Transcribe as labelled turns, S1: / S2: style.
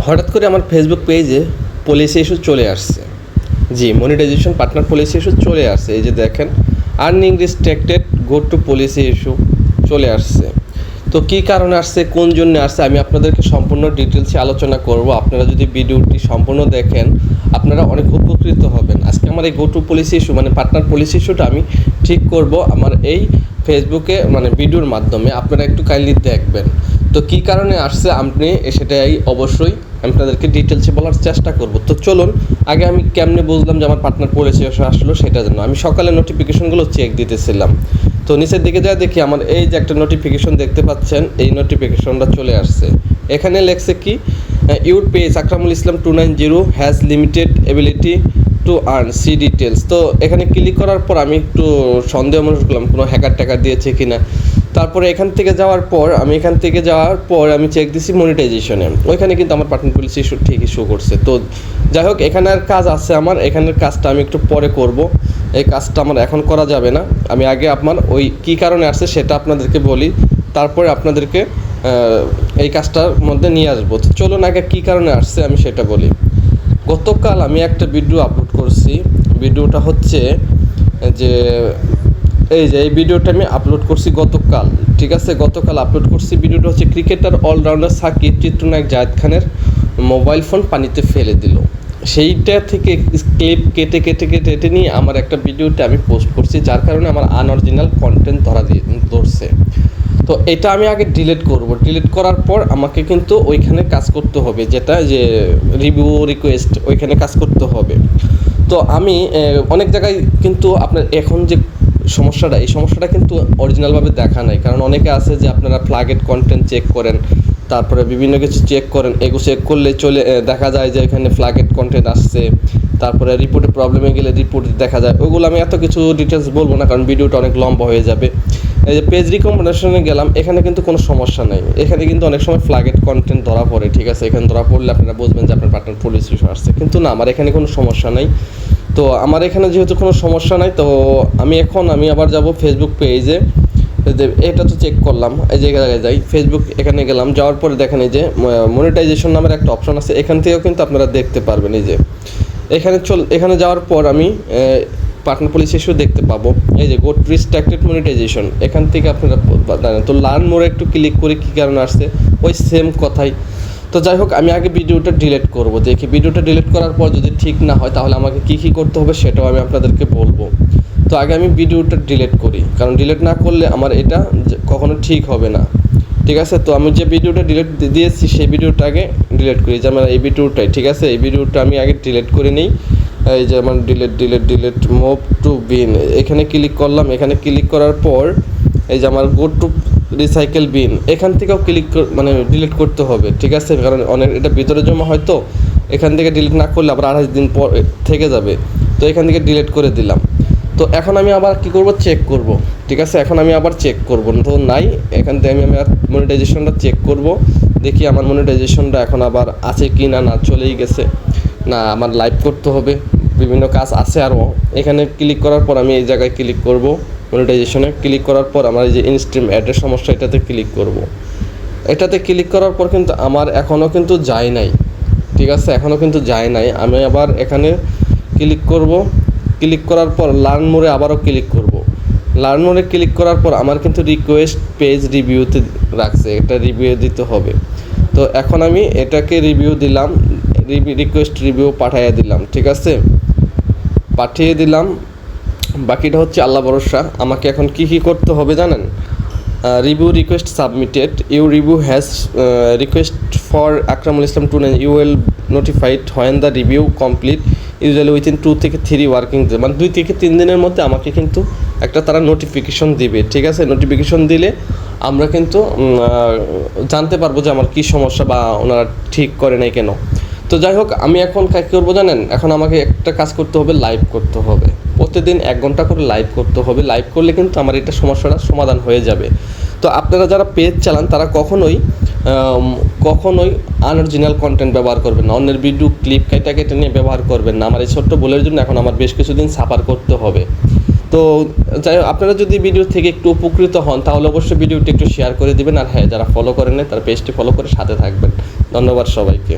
S1: হঠাৎ করে আমার ফেসবুক পেজে পলিসি ইস্যু চলে আসছে। জি, মনিটাইজেশন পার্টনার পলিসি ইস্যু চলে আসছে। এই যে দেখেন, earning restricted go to policy issue চলে আসছে। তো কী কারণে আসছে, কোন জন্য আসছে, আমি আপনাদেরকে সম্পূর্ণ ডিটেলসে আলোচনা করব। আপনারা যদি ভিডিওটি সম্পূর্ণ দেখেন আপনারা অনেক উপকৃত হবেন। আজকে আমার এই গো টু পলিসি ইস্যু মানে পার্টনার পলিসি ইস্যুটা আমি ঠিক করব আমার এই ফেসবুকে ভিডিওর মাধ্যমে। আপনারা একটু কাইন্ডলি দেখবেন তো কী কারণে আসছে, আপনি সেটাই অবশ্যই আপনাদেরকে ডিটেলসে বলার চেষ্টা করব। তো চলুন, আগে আমি কেমনে বুঝলাম যে আমার পার্টনার পলিসি ইস্যু আসলো সেটা জন্য আমি সকালে নোটিফিকেশনগুলো চেক দিতেছিলাম। তো নিচের দিকে যা দেখি আমার এই যে একটা নোটিফিকেশন দেখতে পাচ্ছেন, এই নোটিফিকেশনটা চলে আসছে। এখানে লেখছে কি, your page Akramul Islam 290 has limited ability to earn, see details. তো এখানে ক্লিক করার পর আমি একটু সন্দেহ মনে করলাম কোনো হ্যাকার ট্যাকার দিয়েছে কিনা। তারপরে এখান থেকে যাওয়ার পর আমি চেক দিছি মনিটাইজেশনে, ওইখানে কিন্তু আমার পার্টনার পলিসি ইস্যু ঠিকই শো করছে। তো যাই হোক, এখানে আর কাজ আছে আমার, এখানের কাজটা আমি একটু পরে করব। এই কাজটা আমার এখন করা যাবে না। আমি আগে আপনার ওই কী কারণে আসছে সেটা আপনাদেরকে বলি, তারপরে আপনাদেরকে এই কাজটার মধ্যে নিয়ে আসবো। তো চলুন আগে কী কারণে আসছে আমি সেটা বলি। গতকাল আমি একটা ভিডিও আপলোড করছি। ভিডিওটা হচ্ছে যে এই ভিডিওটা আমি আপলোড করছি গতকাল, ঠিক আছে, গতকাল আপলোড করছি। ভিডিওটা হচ্ছে ক্রিকেটার অলরাউন্ডার সাকিব চিত্রনায়ক জায়েদ খানের মোবাইল ফোন পানিতে ফেলে দিল। সেইটা থেকে ক্লিপ কেটে নিয়ে আমার একটা ভিডিওতে আমি পোস্ট করছি, যার কারণে আমার আনঅরিজিনাল কন্টেন্ট ধরছে। তো এটা আমি আগে ডিলিট করব। ডিলিট করার পর আমাকে কিন্তু ওইখানে কাজ করতে হবে, যেটা যে রিভিউ রিকোয়েস্ট, ওইখানে কাজ করতে হবে। তো আমি অনেক জায়গায় কিন্তু আপনার এখন যে এই সমস্যাটা কিন্তু অরিজিনালভাবে দেখা নাই। কারণ অনেকে আছে যে আপনারা ফ্ল্যাগেড কন্টেন্ট চেক করেন, তারপরে বিভিন্ন কিছু চেক করেন, এগুলো চেক করলে দেখা যায় যে এখানে ফ্ল্যাগেড কন্টেন্ট আসছে। তারপরে রিপোর্টে প্রবলেমে গেলে রিপোর্ট দেখা যায়। ওইগুলো আমি এত কিছু ডিটেলস বলবো না, কারণ ভিডিওটা অনেক লম্বা হয়ে যাবে। এই যে পেজ রিকমেন্ডেশনে গেলাম, এখানে কিন্তু কোনো সমস্যা নেই। এখানে কিন্তু অনেক সময় ফ্ল্যাগেড কন্টেন্ট ধরা পড়ে, ঠিক আছে, এখানে ধরা পড়লে আপনারা বুঝবেন যে আপনার পার্টনার পলিসি ইস্যু আসছে। কিন্তু না, আমার এখানে কোনো সমস্যা নেই। তো আমার এখানে যেহেতু কোনো সমস্যা নাই, তো আমি আবার যাব ফেসবুক পেজে। এটা তো চেক করলাম, এই জায়গায় যাই, ফেসবুক এখানে গেলাম, যাওয়ার পরে দেখেন এই যে মনিটাইজেশন নামের একটা অপশন আছে, এখান থেকেও কিন্তু আপনারা দেখতে পারবেন। এই যে এখানে যাওয়ার পর আমি পার্টনার পলিসি ইস্যু দেখতে পাবো। এই যে গোট রিস্ট্রিক্টেড মনিটাইজেশন, এখান থেকে আপনারা জানেন। তো লার্ন মোরে একটু ক্লিক করে কী কারণে আসছে, ওই সেম কথাই। তো যাই হোক, আমি আগে ভিডিওটা ডিলিট করব। দেখি ভিডিওটা ডিলিট করার পর যদি ঠিক না হয় তাহলে আমাকে কী করতে হবে সেটাও আমি আপনাদেরকে বলবো। তো আগে আমি ভিডিওটা ডিলিট করি, কারণ ডিলিট না করলে আমার এটা কখনো ঠিক হবে না, ঠিক আছে। তো আমি যে ভিডিওটা ডিলিট দিয়েছি সেই ভিডিওটা আগে ডিলিট করি, যে আমার এই ভিডিওটাই, ঠিক আছে, এই ভিডিওটা আমি আগে ডিলিট করে নিই। এই যে আমার ডিলিট মুভ টু বিন, এখানে ক্লিক করলাম। এখানে ক্লিক করার পর এই যে আমার গো টু রিসাইকেল বিন, এখান থেকেও ডিলিট করতে হবে, ঠিক আছে, কারণ অনেক এটা ভিতরে জমা হয়। তো এখান থেকে ডিলিট না করলে আবার 28 দিন পর থেকে যাবে। তো এখান থেকে ডিলিট করে দিলাম। তো এখন আমি আবার কী করব, চেক করব, ঠিক আছে। এখন আমি আবার চেক করব, তো নাই, এখান থেকে আমি মনিটাইজেশনটা চেক করব। দেখি আমার মনিটাইজেশনটা এখন আবার আছে কি না, চলেই গেছে না, আমার লাইভ করতে হবে, বিভিন্ন কাজ আছে আরও। এখানে ক্লিক করার পর আমি এই জায়গায় ক্লিক করব, মনিটাইজেশনে ক্লিক করার পর আমার এই যে ইনস্ট্রিম অ্যাডের সমস্যা, এটাতে ক্লিক করব। এটাতে ক্লিক করার পর কিন্তু আমার এখনও কিন্তু যায় নাই, ঠিক আছে, এখনও কিন্তু যায় নাই। আমি আবার এখানে ক্লিক করব। ক্লিক করার পর লার্ন মোরে আবারও ক্লিক করব। লার্ন মোরে ক্লিক করার পর আমার কিন্তু রিকোয়েস্ট পেজ রিভিউতে রাখছে, এটা রিভিউ দিতে হবে। তো এখন আমি এটাকে রিভিউ দিলাম, রিকোয়েস্ট রিভিউ পাঠিয়ে দিলাম, ঠিক আছে, পাঠিয়ে দিলাম। বাকিটা হচ্ছে আল্লাহ ভরসা। আমাকে এখন কী করতে হবে জানেন, review request submitted, you review has request for Akramul Islam 290, you will notified when the review complete, usually within 2 থেকে 3 ওয়ার্কিং ডে, 2 থেকে 3 দিনের মধ্যে আমাকে কিন্তু একটা তারা নোটিফিকেশন দিবে, ঠিক আছে। নোটিফিকেশন দিলে আমরা কিন্তু জানতে পারবো যে আমার কী সমস্যা বা ওনারা ঠিক করে নাই কেন। তো যাই হোক, আমি এখন কী করবো জানেন, এখন আমাকে একটা কাজ করতে হবে, লাইভ করতে হবে। প্রতিদিন 1 ঘন্টা করে লাইভ করতে হবে। লাইভ করলে কিন্তু আমার এটা সমস্যাটা সমাধান হয়ে যাবে। তো আপনারা যারা পেজ চালান তারা কখনোই আনঅরিজিনাল কন্টেন্ট ব্যবহার করবেন না, অন্যের ভিডিও ক্লিপ কেটে নিয়ে ব্যবহার করবেন না। আমার এই ছোট্ট ভুলের জন্য এখন আমার বেশ কিছুদিন সাফার করতে হবে। তো যাই হোক, আপনারা যদি ভিডিও থেকে একটু উপকৃত হন তাহলে অবশ্যই ভিডিওটি একটু শেয়ার করে দিবেন। আর হ্যাঁ, যারা ফলো করেন না তারা পেজটি ফলো করে সাথে থাকবেন। ধন্যবাদ সবাইকে।